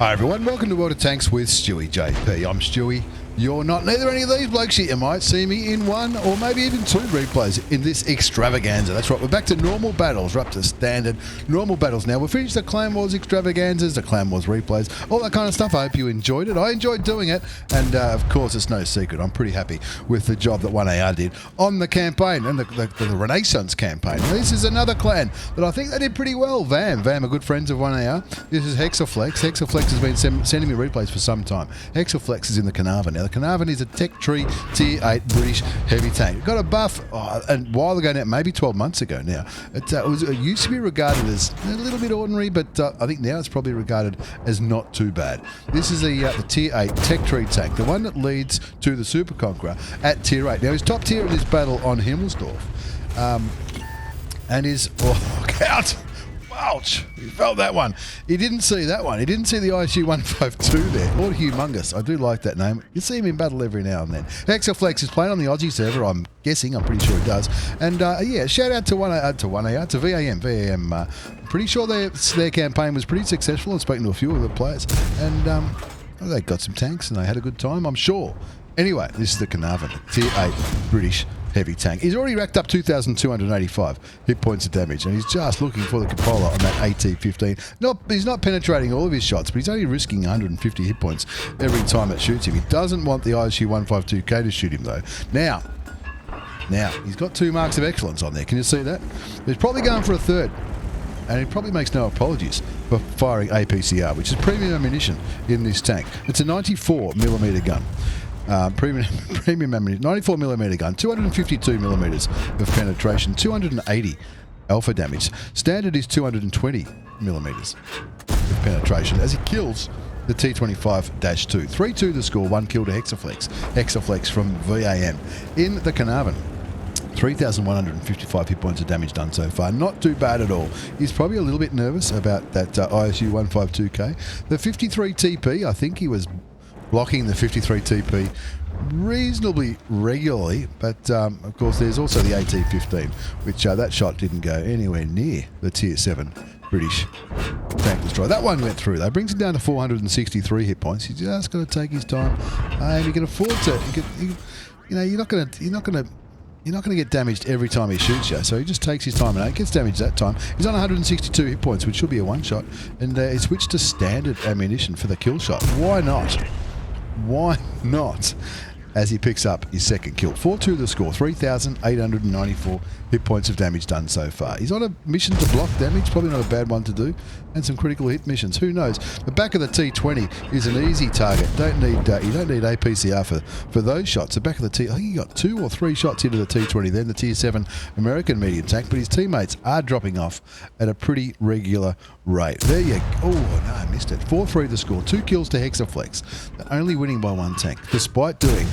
Hi everyone, welcome to World of Tanks with stewiejp. I'm Stewie. You're not neither any of these blokes yet. You might see me in one or maybe even two replays in this extravaganza. That's right, we're back to normal battles. We're up to standard normal battles now. We've finished the Clan Wars extravaganzas, the Clan Wars replays, all that kind of stuff. I hope you enjoyed it. I enjoyed doing it, and of course it's no secret, I'm pretty happy with the job that 1AR did on the campaign and the Renaissance campaign. This is another clan that I think they did pretty well. VAM are good friends of 1AR. This is Hexaflex. Hexaflex has been sending me replays for some time. Hexaflex is in the Caernarvon. Now, the Caernarvon is a Tech Tree Tier 8 British heavy tank. It got a buff a while ago now, maybe 12 months ago now. It used to be regarded as a little bit ordinary, but I think now it's probably regarded as not too bad. This is the Tier 8 Tech Tree tank, the one that leads to the Super Conqueror at Tier 8. Now, he's top tier in this battle on Himmelsdorf. And is... Oh, look out! Ouch! He felt that one. He didn't see that one. He didn't see the ISU 152 there. Lord Humongous. I do like that name. You see him in battle every now and then. Hexaflex is playing on the Aussie server, I'm guessing. I'm pretty sure he does. And yeah, shout out to 1AR, to VAM. VAM, pretty sure their campaign was pretty successful. I've spoken to a few of the players. And they got some tanks and they had a good time, I'm sure. Anyway, this is the Caernarvon, Tier 8 British heavy tank. He's already racked up 2,285 hit points of damage, and he's just looking for the cupola on that AT-15. He's not penetrating all of his shots, but he's only risking 150 hit points every time it shoots him. He doesn't want the ISU 152K to shoot him, though. Now, he's got 2 marks of excellence on there. Can you see that? He's probably going for a third, and he probably makes no apologies for firing APCR, which is premium ammunition in this tank. It's a 94mm gun. Premium ammunition, 94mm gun, 252mm of penetration, 280 alpha damage. Standard is 220mm of penetration as he kills the T25-2. 3-2 the score, 1 kill to Hexaflex. Hexaflex from VAM in the Caernarvon. 3,155 hit points of damage done so far. Not too bad at all. He's probably a little bit nervous about that ISU 152K. The 53 TP, I think he was blocking the 53 TP reasonably regularly, but of course there's also the AT-15, which that shot didn't go anywhere near the Tier 7 British tank destroyer. That one went through though. Brings him down to 463 hit points. He's just got to take his time, and he can afford to. You're not going to get damaged every time he shoots you, so he just takes his time and it gets damaged that time. He's on 162 hit points, which should be a one shot, and he switched to standard ammunition for the kill shot. Why not? Why not? As he picks up his second kill. 4-2 the score, 3,894 hit points of damage done so far. He's on a mission to block damage, probably not a bad one to do, and some critical hit missions. Who knows? The back of the T20 is an easy target. You don't need APCR for those shots. The back of the T, I think he got 2 or 3 shots into the T20, then the Tier 7 American medium tank, but his teammates are dropping off at a pretty regular rate. There you go. Oh, no, I missed it. 4-3 the score, 2 kills to Hexaflex, only winning by 1 tank, despite doing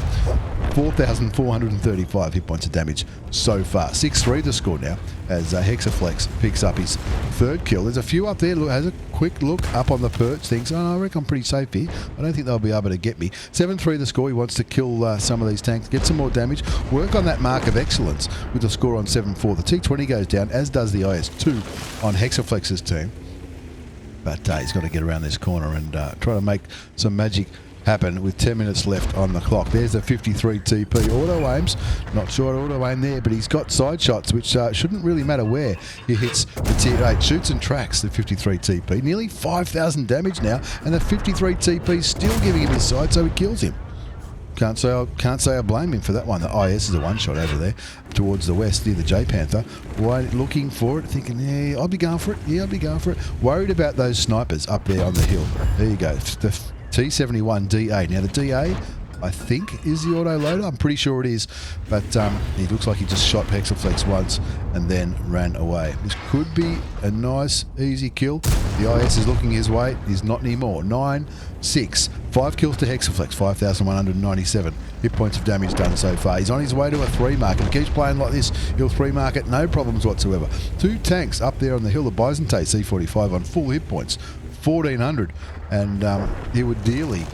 4,435 hit points of damage so far. 6-3 the score now as Hexaflex picks up his third kill. There's a few up there. Look, has a quick look up on the perch. Thinks, oh, I reckon I'm pretty safe here. I don't think they'll be able to get me. 7-3 the score. He wants to kill some of these tanks, get some more damage, work on that mark of excellence with the score on 7-4. The T20 goes down, as does the IS-2 on Hexaflex's team. But he's got to get around this corner and try to make some magic happen with 10 minutes left on the clock. There's a 53 TP auto aims. Not sure auto aim there, but he's got side shots, which shouldn't really matter where he hits the Tier 8. Shoots and tracks the 53 TP. Nearly 5,000 damage now, and the 53 TP still giving him his side, so he kills him. Can't say I blame him for that one. The IS is a one shot over there towards the west near the J Panther. Looking for it, thinking, yeah, I'll be going for it. Yeah, I'll be going for it. Worried about those snipers up there on the hill. There you go. The T71 DA. Now the DA, I think, is the auto loader. I'm pretty sure it is, but he looks like he just shot Hexaflex once and then ran away. This could be a nice, easy kill. The IS is looking his way. He's not anymore. 9-6. 5 kills to Hexaflex. 5,197 hit points of damage done so far. He's on his way to a 3 mark. If he keeps playing like this, he'll 3 mark it, no problems whatsoever. 2 tanks up there on the hill. The Byzantine C45 on full hit points, 1,400, and he would dearly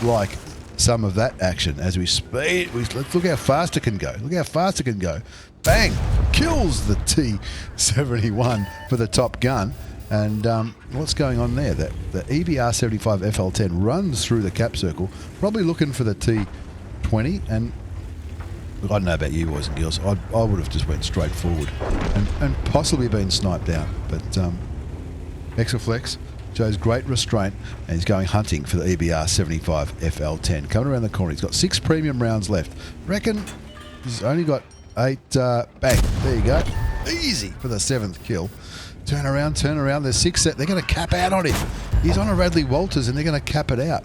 like some of that action as we speed. Let's look how fast it can go. Look how fast it can go. Bang! Kills the T71 for the top gun. And what's going on there? The EBR-75 FL10 runs through the cap circle, probably looking for the T20. And look, I don't know about you boys and girls. I would have just went straight forward and possibly been sniped out. But Hexaflex shows great restraint, and he's going hunting for the EBR-75 FL10. Coming around the corner, he's got 6 premium rounds left. Reckon he's only got 8. Bang, there you go. Easy for the 7th kill. Turn around. There's 6 set. They're going to cap out on him. He's on a Radley Walters, and they're going to cap it out.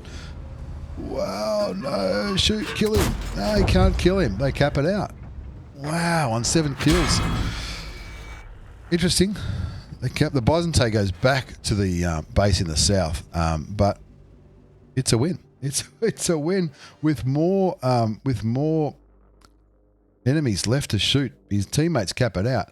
Wow, no, shoot, kill him. No, you can't kill him. They cap it out. Wow, on 7 kills. Interesting. The Byzantine goes back to the base in the south, but it's a win. It's a win with more enemies left to shoot. His teammates cap it out.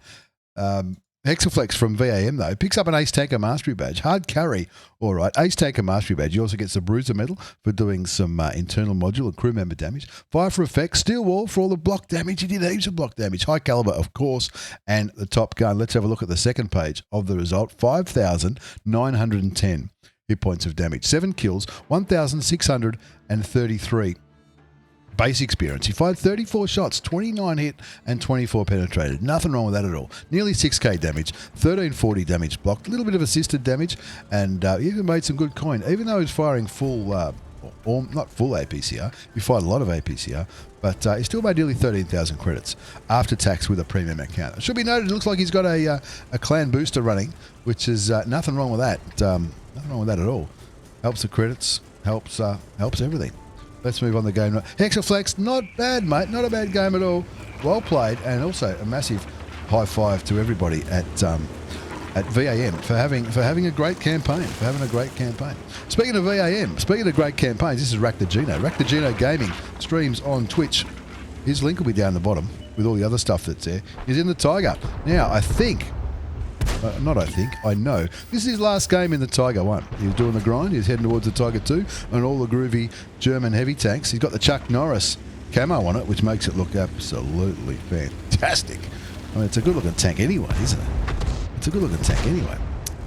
Hexaflex from VAM, though, picks up an Ace Tanker Mastery Badge. Hard carry, all right. Ace Tanker Mastery Badge. He also gets the Bruiser Medal for doing some internal module and crew member damage. Fire for effect. Steel Wall for all the block damage. He did heaps of block damage. High Caliber, of course, and the Top Gun. Let's have a look at the second page of the result. 5,910 hit points of damage. 7 kills. 1,633. Base experience. He fired 34 shots, 29 hit and 24 penetrated. Nothing wrong with that at all. Nearly 6k damage, 1340 damage blocked, a little bit of assisted damage, and he even made some good coin. Even though he's firing full, or not full APCR, he fired a lot of APCR, but he still made nearly 13,000 credits after tax with a premium account. It should be noted, it looks like he's got a clan booster running, which is nothing wrong with that. Nothing wrong with that at all. Helps the credits, helps everything. Let's move on the game. Hexaflex, not bad, mate. Not a bad game at all. Well played, and also a massive high five to everybody at VAM for having a great campaign. Speaking of VAM, speaking of great campaigns, this is Raktajino. Raktajino Gaming streams on Twitch. His link will be down the bottom with all the other stuff that's there. He's in the Tiger now. I know. This is his last game in the Tiger 1. He was doing the grind. He's heading towards the Tiger 2 and all the groovy German heavy tanks. He's got the Chuck Norris camo on it, which makes it look absolutely fantastic. I mean, it's a good-looking tank anyway, isn't it? It's a good-looking tank anyway.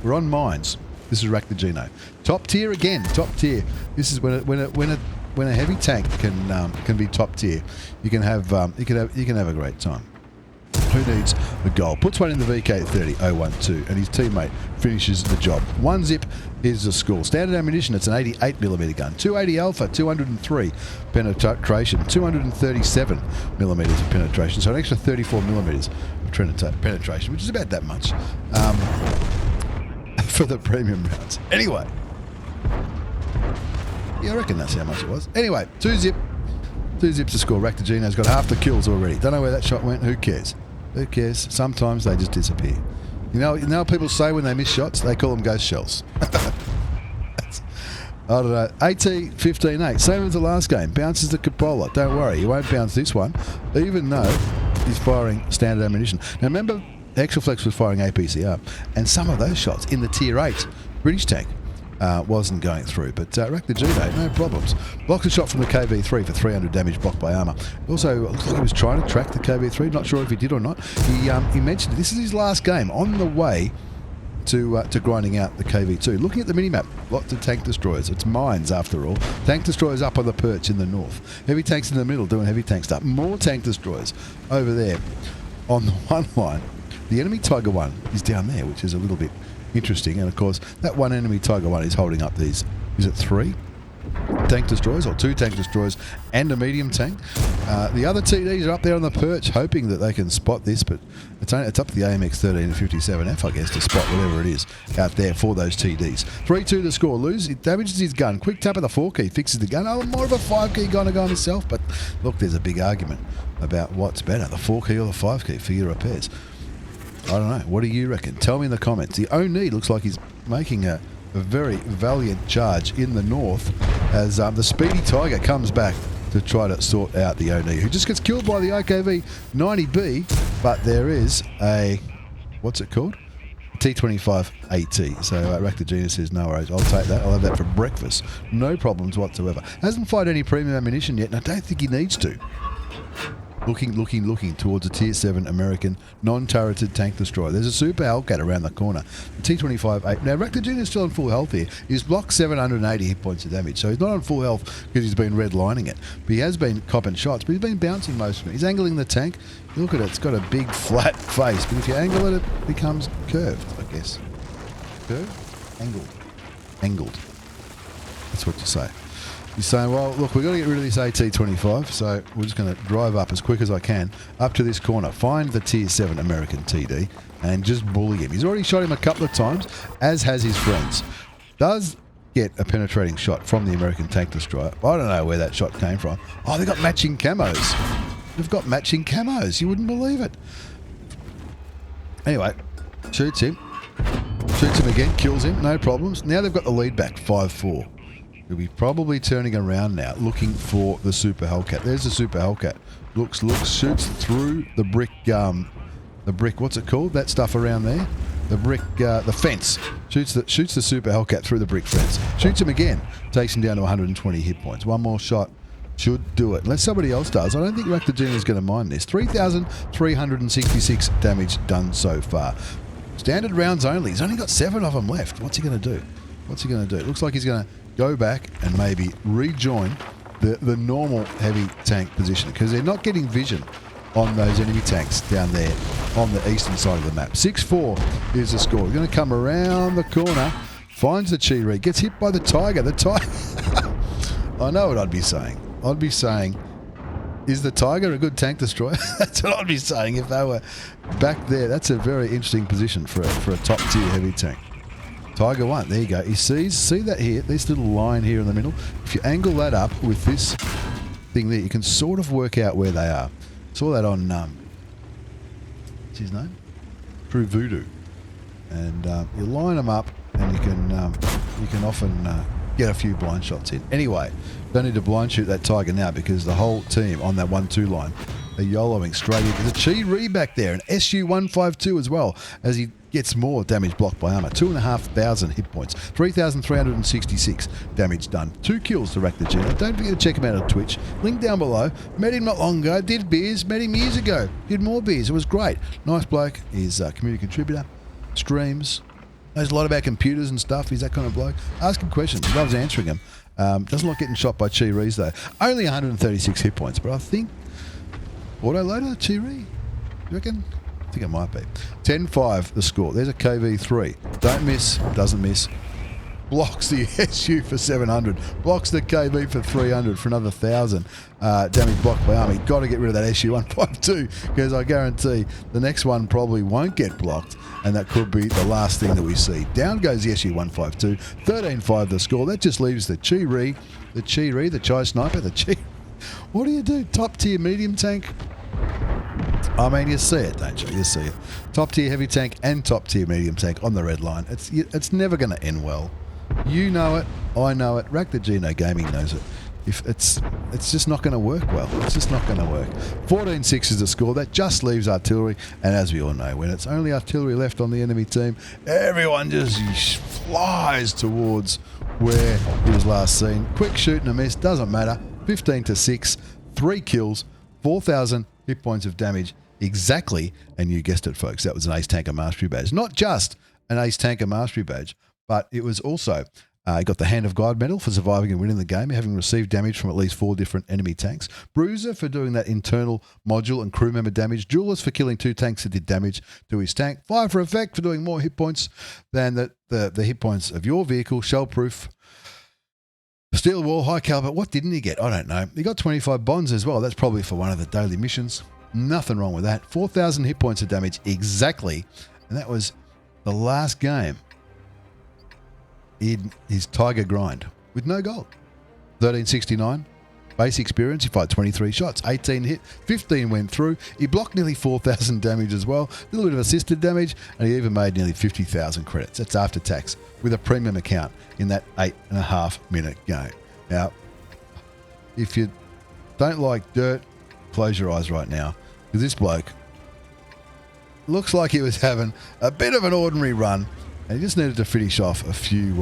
We're on mines. This is Raktajino. Top tier again. Top tier. This is when a heavy tank can be top tier. You can have a great time. Who needs the goal? Puts one in the VK30, 012, and his teammate finishes the job. 1 zip is the score. Standard ammunition, it's an 88mm gun. 280 Alpha, 203 penetration, 237mm of penetration, so an extra 34mm of penetration, which is about that much for the premium rounds. Anyway, yeah, I reckon that's how much it was. Anyway, 2 zip. 2 zips to score. Raktajino's got half the kills already. Don't know where that shot went. Who cares? Who cares? Sometimes they just disappear. You know what people say when they miss shots? They call them ghost shells. I don't know. AT-15-8. Same as the last game. Bounces the cupola. Don't worry. You won't bounce this one, even though he's firing standard ammunition. Now remember, Hexaflex was firing APCR, and some of those shots in the Tier 8 British tank wasn't going through, but Raktajino, no problems. Blocks a shot from the KV-3 for 300 damage blocked by armour. Also, looks like he was trying to track the KV-3, not sure if he did or not. He mentioned this is his last game on the way to grinding out the KV-2. Looking at the minimap, lots of tank destroyers. It's mines after all. Tank destroyers up on the perch in the north. Heavy tanks in the middle doing heavy tank stuff. More tank destroyers over there on the one line. The enemy Tiger 1 is down there, which is a little bit interesting, and of course that one enemy Tiger 1 is holding up these, is it 3 tank destroyers or 2 tank destroyers and a medium tank. The other TDs are up there on the perch hoping that they can spot this, but it's up to the AMX 13 and 57F, I guess, to spot whatever it is out there for those TDs. 3-2 the score. Lose, it damages his gun. Quick tap of the 4 key fixes the gun. I'm more of a 5 key kind of guy myself, but look, there's a big argument about what's better, the 4 key or the 5 key for your repairs. I don't know. What do you reckon? Tell me in the comments. The Oni looks like he's making a very valiant charge in the north as the Speedy Tiger comes back to try to sort out the Oni, who just gets killed by the IKV 90B, but there is a, what's it called? T25 AT. So Raktajino says, no worries, I'll take that. I'll have that for breakfast. No problems whatsoever. Hasn't fired any premium ammunition yet, and I don't think he needs to. looking towards a Tier 7 American non-turreted tank destroyer. There's a Super Hellcat around the corner. The T-25A. Now, Raktajino is still on full health here. He's blocked 780 hit points of damage, so he's not on full health because he's been redlining it. But he has been copping shots, but he's been bouncing most of it. He's angling the tank. Look at it. It's got a big, flat face, but if you angle it, it becomes curved, I guess. Curved? Angled. That's what you say. He's saying, well, look, we've got to get rid of this AT-25, so we're just going to drive up as quick as I can up to this corner, find the Tier 7 American TD, and just bully him. He's already shot him a couple of times, as has his friends. Does get a penetrating shot from the American tank destroyer. I don't know where that shot came from. Oh, they've got matching camos. They've got matching camos. You wouldn't believe it. Anyway, shoots him again, kills him, no problems. Now they've got the lead back, 5-4. He'll be probably turning around now, looking for the Super Hellcat. There's the Super Hellcat. Looks, shoots through the brick, what's it called? That stuff around there? The brick, the fence. Shoots the Super Hellcat through the brick fence. Shoots him again. Takes him down to 120 hit points. One more shot should do it. Unless somebody else does. I don't think Raktajino is going to mind this. 3,366 damage done so far. Standard rounds only. He's only got 7 of them left. What's he going to do? It looks like he's going to go back and maybe rejoin the normal heavy tank position because they're not getting vision on those enemy tanks down there on the eastern side of the map. 6-4 is the score. He's going to come around the corner, finds the Chi-Ri, gets hit by the Tiger. The Tiger. I know what I'd be saying. I'd be saying, is the Tiger a good tank destroyer? That's what I'd be saying if they were back there. That's a very interesting position for a top tier heavy tank. Tiger 1, there you go. He see that here, this little line here in the middle. If you angle that up with this thing there, you can sort of work out where they are. Saw that on, what's his name? True Voodoo. And you line them up and you can often get a few blind shots in. Anyway, don't need to blind shoot that Tiger now because the whole team on that 1-2 line are YOLOing straight into the Chi-Ri back there. And SU-152 as well as he gets more damage blocked by armor. 2,500 hit points. 3,366 damage done. 2 kills to Raktajino. Don't forget to check him out on Twitch. Link down below. Met him not long ago. Did beers. Met him years ago. Did more beers. It was great. Nice bloke. He's a community contributor. Streams. Knows a lot about computers and stuff. He's that kind of bloke. Ask him questions. He loves answering them. Doesn't like getting shot by Chi-Ris though. Only 136 hit points, but I think auto-loader Chi-Ri? You reckon? I think it might be. 10-5 the score. There's a KV3. Don't miss. Doesn't miss. Blocks the SU for 700. Blocks the KB for 300 for another 1,000 damage blocked by army. Got to get rid of that SU-152 because I guarantee the next one probably won't get blocked and that could be the last thing that we see. Down goes the SU-152. 13-5 the score. That just leaves the Chi-Ri, the Chi Sniper, the Chi. What do you do? Top tier medium tank? I mean, you see it, don't you? You see it. Top tier heavy tank and top tier medium tank on the red line. It's never going to end well. You know it. I know it. Raktajino Gaming knows it. If it's just not going to work well. It's just not going to work. 14-6 is the score. That just leaves artillery. And as we all know, when it's only artillery left on the enemy team, everyone just flies towards where he was last seen. Quick shoot and a miss. Doesn't matter. 15-6. 3 kills. 4,000 hit points of damage. Exactly. And you guessed it, folks. That was an Ace Tanker Mastery Badge. Not just an Ace Tanker Mastery Badge, but it was also, he got the Hand of God medal for surviving and winning the game, having received damage from at least 4 different enemy tanks. Bruiser for doing that internal module and crew member damage. Duelist for killing 2 tanks that did damage to his tank. Fire for effect for doing more hit points than the hit points of your vehicle. Shellproof. Steel wall, high caliber. What didn't he get? I don't know. He got 25 bonds as well. That's probably for one of the daily missions. Nothing wrong with that. 4,000 hit points of damage exactly. And that was the last game in his Tiger grind with no gold. 1369. Base experience. He fired 23 shots. 18 hit. 15 went through. He blocked nearly 4,000 damage as well. A little bit of assisted damage. And he even made nearly 50,000 credits. That's after tax with a premium account in that 8.5 minute game. Now, if you don't like dirt, close your eyes right now. Because this bloke looks like he was having a bit of an ordinary run. And he just needed to finish off a few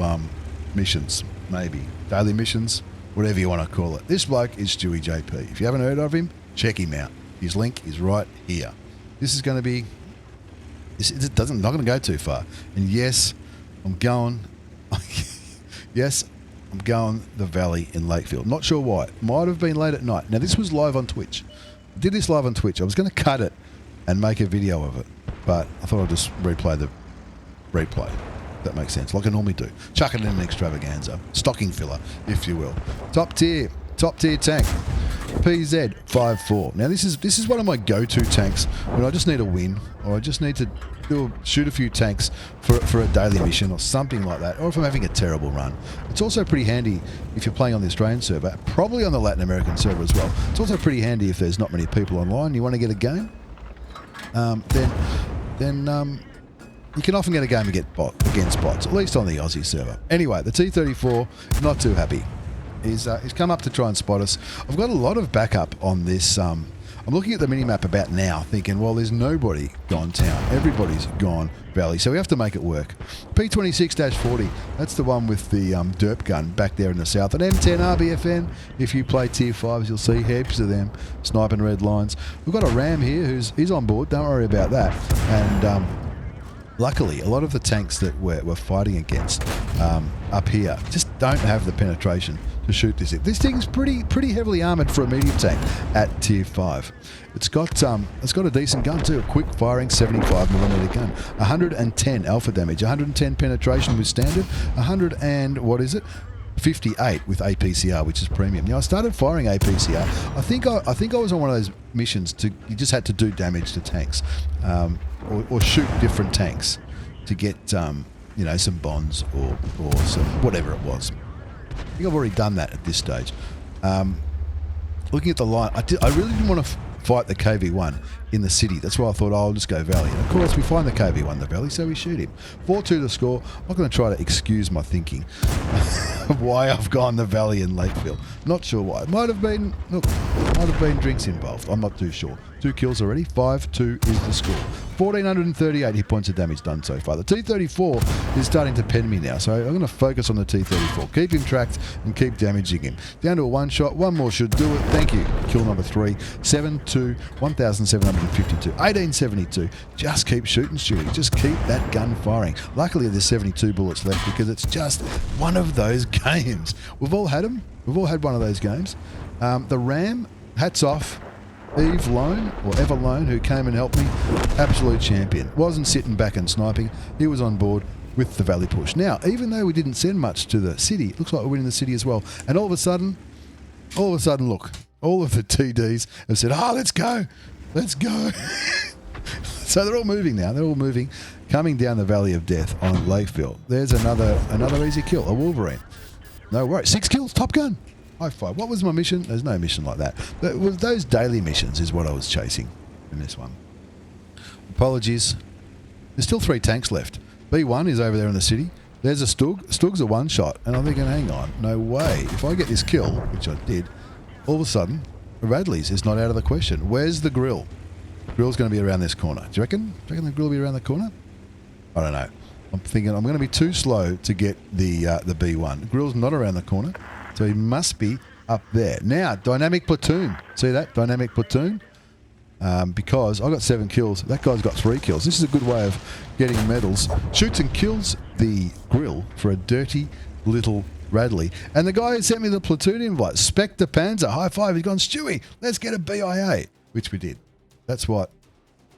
missions, maybe. Daily missions, whatever you want to call it. This bloke is stewiejp. If you haven't heard of him, check him out. His link is right here. This is going to be... It doesn't, not going to go too far. And yes, I'm going... yes, I'm going the Valley in Lakefield. Not sure why. Might have been late at night. Now, this was live on Twitch. I did this live on Twitch. I was going to cut it and make a video of it, but I thought I'd just replay the replay. That makes sense, like I normally do. Chuck it in an extravaganza. Stocking filler, if you will. Top tier tank. PZ 5-4. Now this is one of my go-to tanks when I just need a win, or I just need to shoot a few tanks for a daily mission or something like that, or if I'm having a terrible run. It's also pretty handy if you're playing on the Australian server, probably on the Latin American server as well. It's also pretty handy if there's not many people online, you want to get a game, then you can often get a game against bots, at least on the Aussie server. Anyway, the T-34, not too happy. He's come up to try and spot us. I've got a lot of backup on this. I'm looking at the minimap about now, thinking, well, there's nobody gone town. Everybody's gone valley, so we have to make it work. P26-40, that's the one with the derp gun back there in the south. An M10 RBFN, if you play tier 5s, you'll see heaps of them sniping red lines. We've got a Ram here he's on board, don't worry about that. And luckily, a lot of the tanks that we're fighting against up here just don't have the penetration to shoot this. This thing's pretty heavily armoured for a medium tank at tier 5. It's got a decent gun too, a quick firing 75mm gun, 110 alpha damage, 110 penetration with standard, 100 and what is it? 58 with APCR, which is premium. Now I started firing APCR. I think I was on one of those missions you just had to do damage to tanks, or shoot different tanks to get you know, some bonds or some whatever it was. I think I've already done that at this stage. Looking at the line, I really didn't want to fight the KV-1 in the city. That's why I thought, I'll just go valley. And of course, we find the KV-1 in the valley, so we shoot him. 4-2 to score. I'm not going to try to excuse my thinking of why I've gone the valley in Lakefield. Not sure why. It might have been, look, might have been drinks involved. I'm not too sure. 2 kills already. 5-2 is the score. 1,438 hit points of damage done so far. The T-34 is starting to pen me now, so I'm going to focus on the T-34. Keep him tracked and keep damaging him. Down to a 1 shot. 1 more should do it. Thank you. Kill number 3. 7-2. 1,752. 1872. Just keep shooting, Stewie. Just keep that gun firing. Luckily, there's 72 bullets left because it's just one of those games. We've all had them. We've all had one of those games. The Ram, hats off. Eve Lone, or Ever Lone, who came and helped me, absolute champion. Wasn't sitting back and sniping. He was on board with the valley push. Now, even though we didn't send much to the city, it looks like we're winning the city as well. And all of a sudden, look, all of the TDs have said, let's go. Let's go. So they're all moving now. They're all moving, coming down the Valley of Death on Lakefield. There's another easy kill, a Wolverine. No worries. 6 kills, Top Gun. High five. What was my mission? There's no mission like that. Those daily missions is what I was chasing in this one. Apologies. There's still 3 tanks left. B1 is over there in the city. There's a Stug. Stug's a 1 shot. And I'm thinking, hang on, no way. If I get this kill, which I did, all of a sudden, Radley's is not out of the question. Where's the grill? The grill's going to be around this corner. Do you reckon? Do you reckon the grill will be around the corner? I don't know. I'm thinking I'm going to be too slow to get the B1. The grill's not around the corner. So he must be up there. Now, dynamic platoon. See that? Dynamic platoon. Because I got 7 kills. That guy's got 3 kills. This is a good way of getting medals. Shoots and kills the grill for a dirty little Radley. And the guy who sent me the platoon invite, Spectre Panzer, high five. He's gone, Stewie, let's get a BIA. Which we did. That's what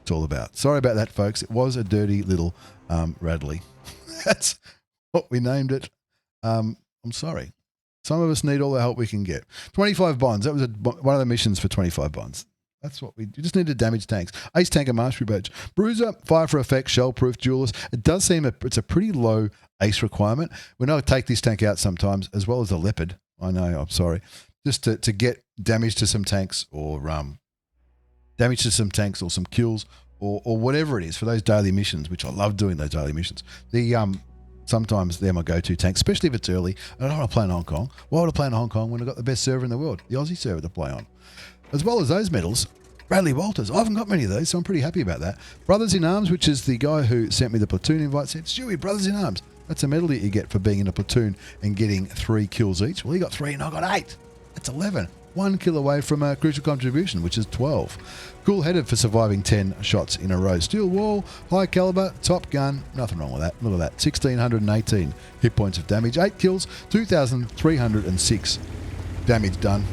it's all about. Sorry about that, folks. It was a dirty little Radley. That's what we named it. I'm sorry. Some of us need all the help we can get. 25 bonds. That was one of the missions for 25 bonds. That's what you just need to damage tanks. Ace Tanker Mastery Badge. Bruiser, fire for effect, shell-proof, duelist. It does seem it's a pretty low ace requirement. When I take this tank out sometimes, as well as the Leopard. I know, I'm sorry. Just to get damage to some tanks or damage to some tanks or some kills or whatever it is for those daily missions, which I love doing those daily missions. Sometimes they're my go-to tanks, especially if it's early. I don't want to play in Hong Kong. Why would I play in Hong Kong when I've got the best server in the world, the Aussie server to play on? As well as those medals, Bradley Walters. I haven't got many of those, so I'm pretty happy about that. Brothers in Arms, which is the guy who sent me the platoon invite, said, Stewie, Brothers in Arms. That's a medal that you get for being in a platoon and getting 3 kills each. Well, he got 3 and I got 8. That's 11. 1 kill away from a crucial contribution, which is 12. Cool-headed for surviving 10 shots in a row. Steel wall, high caliber, top gun, nothing wrong with that. Look at that, 1,618 hit points of damage, 8 kills, 2,306 damage done.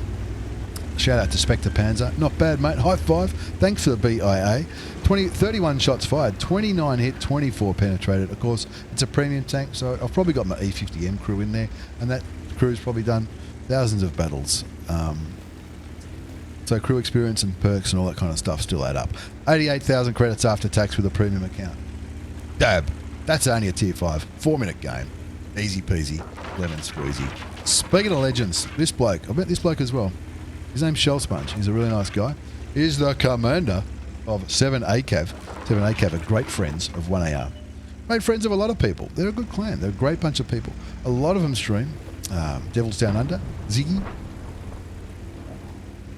Shout out to Spectre Panzer. Not bad, mate. High five. Thanks for the BIA. 31 shots fired, 29 hit, 24 penetrated. Of course, it's a premium tank, so I've probably got my E50M crew in there, and that crew's probably done thousands of battles. So crew experience and perks and all that kind of stuff still add up. 88,000 credits after tax with a premium account. Dab. That's only a tier 5. 4-minute game. Easy peasy. Lemon squeezy. Speaking of legends, this bloke. I met this bloke as well. His name's Shell Sponge. He's a really nice guy. He's the commander of 7ACAV. 7ACAV are great friends of 1AR. Great friends of a lot of people. They're a good clan. They're a great bunch of people. A lot of them stream. Devils Down Under. Ziggy.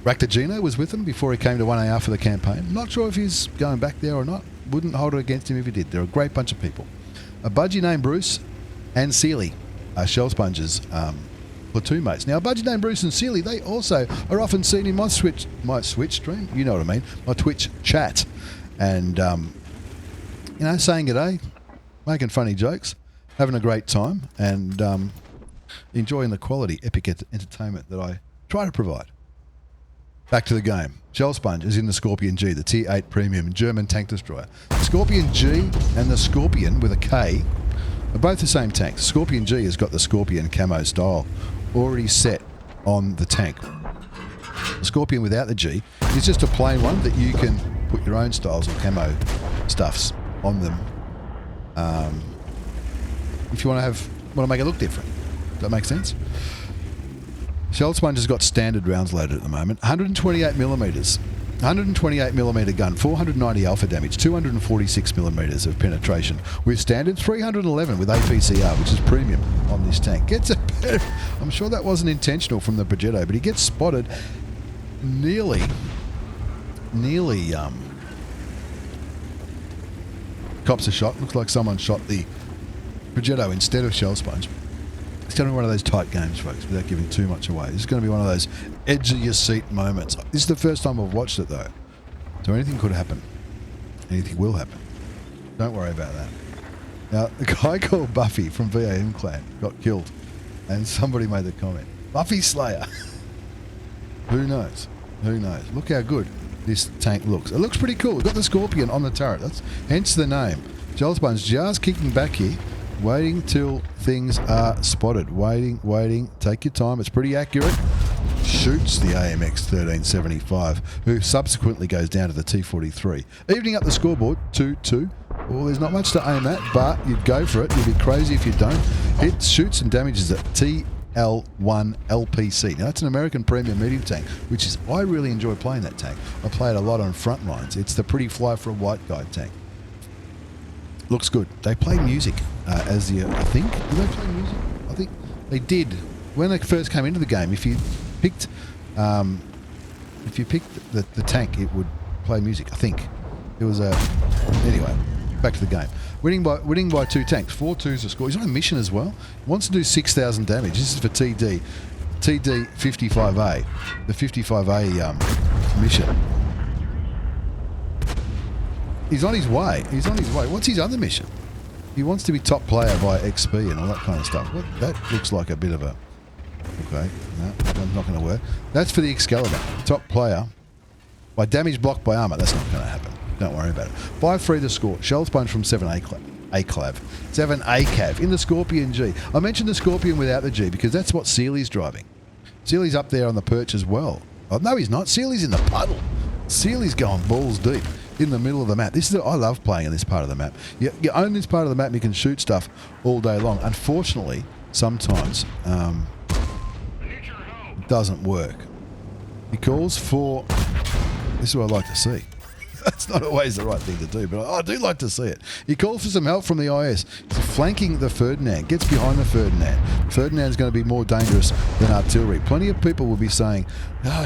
Raktajino was with them before he came to 1AR for the campaign. Not sure if he's going back there or not. Wouldn't hold it against him if he did. They're a great bunch of people. A budgie named Bruce and Sealy are Shell Sponge's platoon mates. Now, a budgie named Bruce and Sealy, they also are often seen in my Switch stream. You know what I mean. My Twitch chat. And, you know, saying g'day, making funny jokes, having a great time, and enjoying the quality epic entertainment that I try to provide. Back to the game. Shell Sponge is in the Skorpion G, the Tier 8 premium German tank destroyer. The Skorpion G and the Skorpion with a K are both the same tanks. Skorpion G has got the Skorpion camo style already set on the tank. The Skorpion without the G is just a plain one that you can put your own styles of camo stuffs on them if you want to make it look different. Does that make sense? Shell Sponge has got standard rounds loaded at the moment. 128 millimeters, 128 millimeter gun, 490 alpha damage, 246 millimeters of penetration. With standard 311 with APCR, which is premium on this tank. Gets a better. I'm sure that wasn't intentional from the Progetto, but he gets spotted nearly cops a shot. Looks like someone shot the Progetto instead of Shell Sponge. It's going to be one of those tight games, folks, without giving too much away. This is going to be one of those edge-of-your-seat moments. This is the first time I've watched it, though. So anything could happen. Anything will happen. Don't worry about that. Now, a guy called Buffy from VAM Clan got killed. And somebody made the comment, Buffy Slayer. Who knows? Who knows? Look how good this tank looks. It looks pretty cool. We've got the Skorpion on the turret. That's hence the name. Shell Sponge just kicking back here. Waiting till things are spotted. Waiting. Take your time. It's pretty accurate. Shoots the AMX 1375, who subsequently goes down to the T43. Evening up the scoreboard, 2-2. Well, there's not much to aim at, but you'd go for it. You'd be crazy if you don't. Hits, shoots, and damages at TL1 LPC. Now, that's an American premium medium tank, which is, I really enjoy playing that tank. I play it a lot on front lines. It's the pretty fly for a white guy tank. Looks good. They play music as the, I think. Do they play music? I think they did when they first came into the game. If you picked the tank, it would play music. I think it was a. Anyway, back to the game. Winning by 2 tanks. 4-2's the score. He's on a mission as well. Wants to do 6,000 damage. This is for TD 55A, the 55A mission. He's on his way. What's his other mission? He wants to be top player by XP and all that kind of stuff. That looks like a bit of a... Okay, no, that's not going to work. That's for the Excalibur. Top player by damage blocked by armor. That's not going to happen. Don't worry about it. 5-3 the score. Shell Sponge from 7ACAV. 7ACAV in the Skorpion G. I mentioned the Skorpion without the G because that's what Sealy's driving. Sealy's up there on the perch as well. Oh, no, he's not. Sealy's in the puddle. Sealy's going balls deep in the middle of the map. I love playing in this part of the map. You own this part of the map, you can shoot stuff all day long. Unfortunately, sometimes it doesn't work. He calls for... This is what I like to see. That's not always the right thing to do, but I do like to see it. He calls for some help from the IS. He's flanking the Ferdinand, gets behind the Ferdinand. Ferdinand's going to be more dangerous than artillery. Plenty of people will be saying,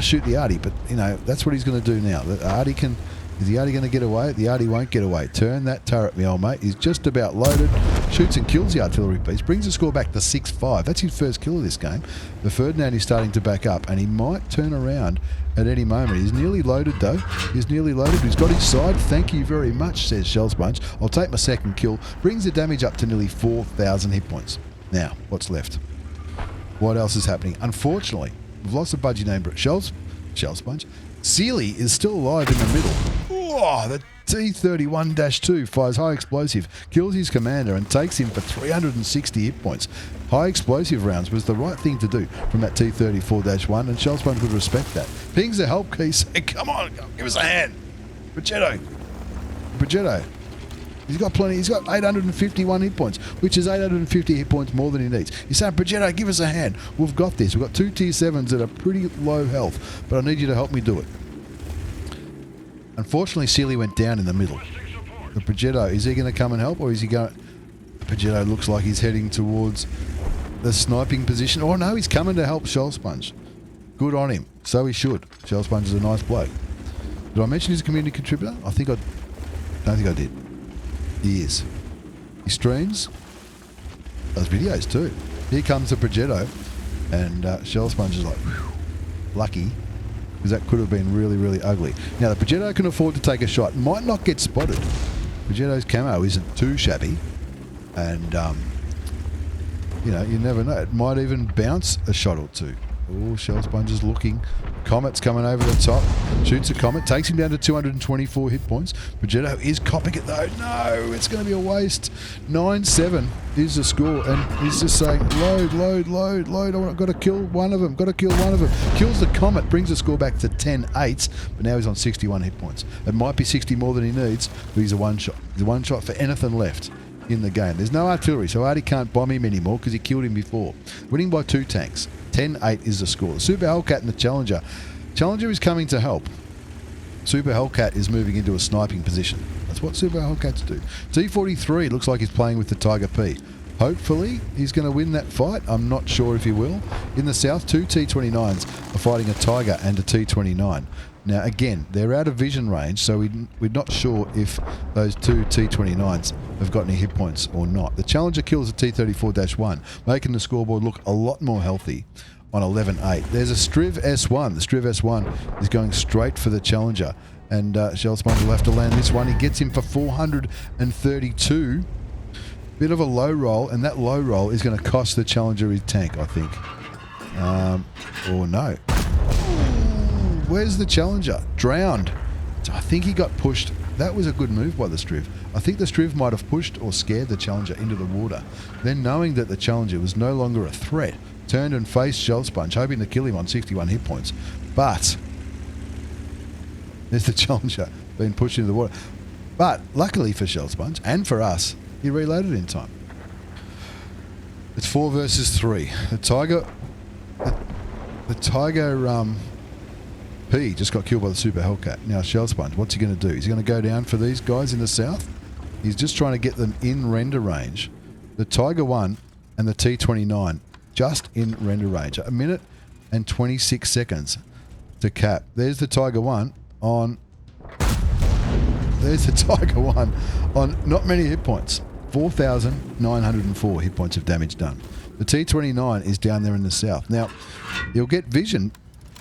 shoot the Arty, but, you know, that's what he's going to do now. The Arty can Is the Artie going to get away? The Artie won't get away. Turn that turret, me old mate. He's just about loaded. Shoots and kills the artillery piece. Brings the score back to 6-5. That's his first kill of this game. The Ferdinand is starting to back up, and he might turn around at any moment. He's nearly loaded, though. He's nearly loaded. He's got his side. Thank you very much, says Shell Sponge. I'll take my second kill. Brings the damage up to nearly 4,000 hit points. Now, what's left? What else is happening? Unfortunately, we've lost a budgie name, but Shell Sponge. Sealy is still alive in the middle. Oh, the T-31-2 fires high explosive, kills his commander and takes him for 360 hit points. High explosive rounds was the right thing to do from that T-34-1, and Shell Sponge would respect that. Pings the help key, say, come on, give us a hand. Progetto. He's got plenty. He's got 851 hit points, which is 850 hit points more than he needs. He's saying, Progetto, give us a hand. We've got this. We've got two T7s that are pretty low health, but I need you to help me do it. Unfortunately, Sealy went down in the middle. The Progetto, is he going to come and help, or is he going... Progetto looks like he's heading towards the sniping position. Oh, no, he's coming to help Shell Sponge. Good on him. So he should. Shell Sponge is a nice bloke. Did I mention he's a community contributor? I don't think I did. He is. He streams. Does videos too. Here comes the Progetto, and Shell Sponge is like, whew, lucky, because that could have been really, really ugly. Now, the Progetto can afford to take a shot. Might not get spotted. Progetto's camo isn't too shabby, and, you know, you never know. It might even bounce a shot or two. Oh, Shell Sponge is looking. Comet's coming over the top. Shoots a Comet. Takes him down to 224 hit points. Progetto is copping it though. No, it's going to be a waste. 9-7 is the score. And he's just saying, load, load, load, load. I've got to kill one of them. Got to kill one of them. Kills the Comet. Brings the score back to 10-8. But now he's on 61 hit points. It might be 60 more than he needs, but he's a one-shot. He's a one-shot for anything left in the game. There's no artillery, so Artie can't bomb him anymore because he killed him before. Winning by 2 tanks. 10-8 is the score. The Super Hellcat and the Challenger. Challenger is coming to help. Super Hellcat is moving into a sniping position. That's what Super Hellcats do. T-43 looks like he's playing with the Tiger P. Hopefully he's going to win that fight. I'm not sure if he will. In the south, 2 T-29s are fighting a Tiger and a T-29. Now again, they're out of vision range, so we're not sure if those 2 T-29s have got any hit points or not. The Challenger kills a T-34-1, making the scoreboard look a lot more healthy on 11-8. There's a Striv S1. The Striv S1 is going straight for the Challenger, and Shell Sponge will have to land this one. He gets him for 432. Bit of a low roll, and that low roll is going to cost the Challenger his tank, I think. Or no. Where's the Challenger? Drowned. So I think he got pushed. That was a good move by the Striv. I think the Striv might have pushed or scared the Challenger into the water. Then, knowing that the Challenger was no longer a threat, turned and faced Shell Sponge, hoping to kill him on 61 hit points. But there's the Challenger being pushed into the water. But luckily for Shell Sponge and for us, he reloaded in time. It's 4 versus 3. The Tiger P just got killed by the Super Hellcat. Now Shell Sponge, what's he going to do? Is he going to go down for these guys in the south? He's just trying to get them in render range. The Tiger 1 and the T-29 just in render range. 1 minute and 26 seconds to cap. There's the Tiger 1 on... There's the Tiger 1 on not many hit points. 4,904 hit points of damage done. The T-29 is down there in the south. Now, you'll get vision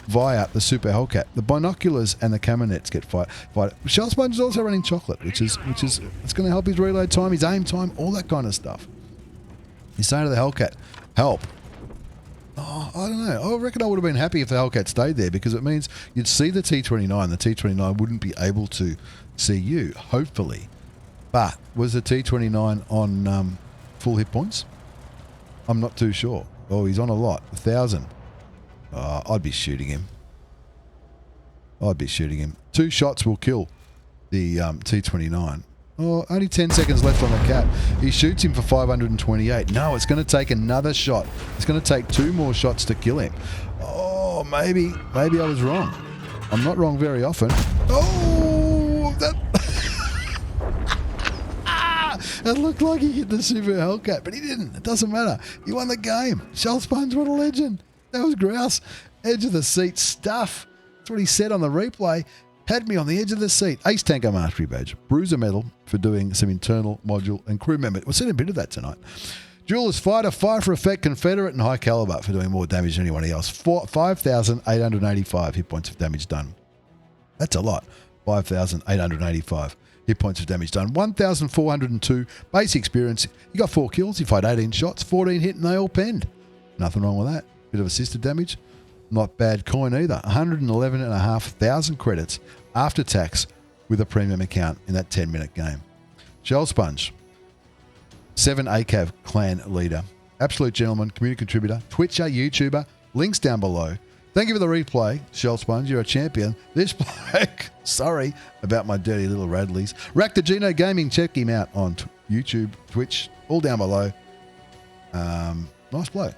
via the Super Hellcat. The binoculars and the camera nets get fired. Shell Sponge is also running chocolate, which is it's going to help his reload time, his aim time, all that kind of stuff. He's saying to the Hellcat, help. Oh, I don't know. I reckon I would have been happy if the Hellcat stayed there, because it means you'd see the T-29. The T-29 wouldn't be able to see you, hopefully. But was the T-29 on full hit points? I'm not too sure. Oh, he's on a lot. 1,000. I'd be shooting him. 2 shots will kill the T-29. Oh, only 10 seconds left on the cap. He shoots him for 528. No, it's going to take another shot. It's going to take 2 more shots to kill him. Oh, maybe I was wrong. I'm not wrong very often. Oh, that... It looked like he hit the Super Hellcat, but he didn't. It doesn't matter. He won the game. Shell Sponge, what a legend. That was grouse. Edge of the seat stuff. That's what he said on the replay. Had me on the edge of the seat. Ace Tanker Mastery Badge. Bruiser Medal for doing some internal module and crew member. We'll see a bit of that tonight. Duelist Fighter, Fire for Effect, Confederate, and High Caliber for doing more damage than anyone else. 5,885 hit points of damage done. That's a lot. 5,885 hit points of damage done. 1,402 base experience. He got 4 kills. He fired 18 shots, 14 hit, and they all penned. Nothing wrong with that. Bit of assisted damage. Not bad coin either. 111,500 credits after tax with a premium account in that 10-minute game. Shell Sponge. 7 ACAV clan leader. Absolute gentleman, community contributor, Twitcher, YouTuber. Links down below. Thank you for the replay, Shell Sponge. You're a champion. This bloke, sorry about my dirty little Radleys. Raktajino Gaming, check him out on YouTube, Twitch, all down below. Nice bloke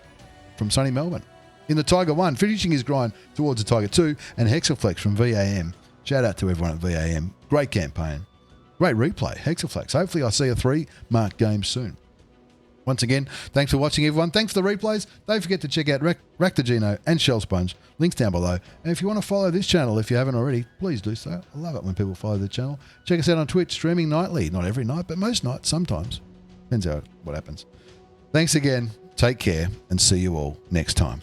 from sunny Melbourne. In the Tiger 1, finishing his grind towards the Tiger 2, and Hexaflex from VAM. Shout out to everyone at VAM. Great campaign. Great replay, Hexaflex. Hopefully I see a 3-mark game soon. Once again, thanks for watching, everyone. Thanks for the replays. Don't forget to check out Raktajino and Shell Sponge. Links down below. And if you want to follow this channel, if you haven't already, please do so. I love it when people follow the channel. Check us out on Twitch, streaming nightly. Not every night, but most nights, sometimes. Depends what happens. Thanks again. Take care, and see you all next time.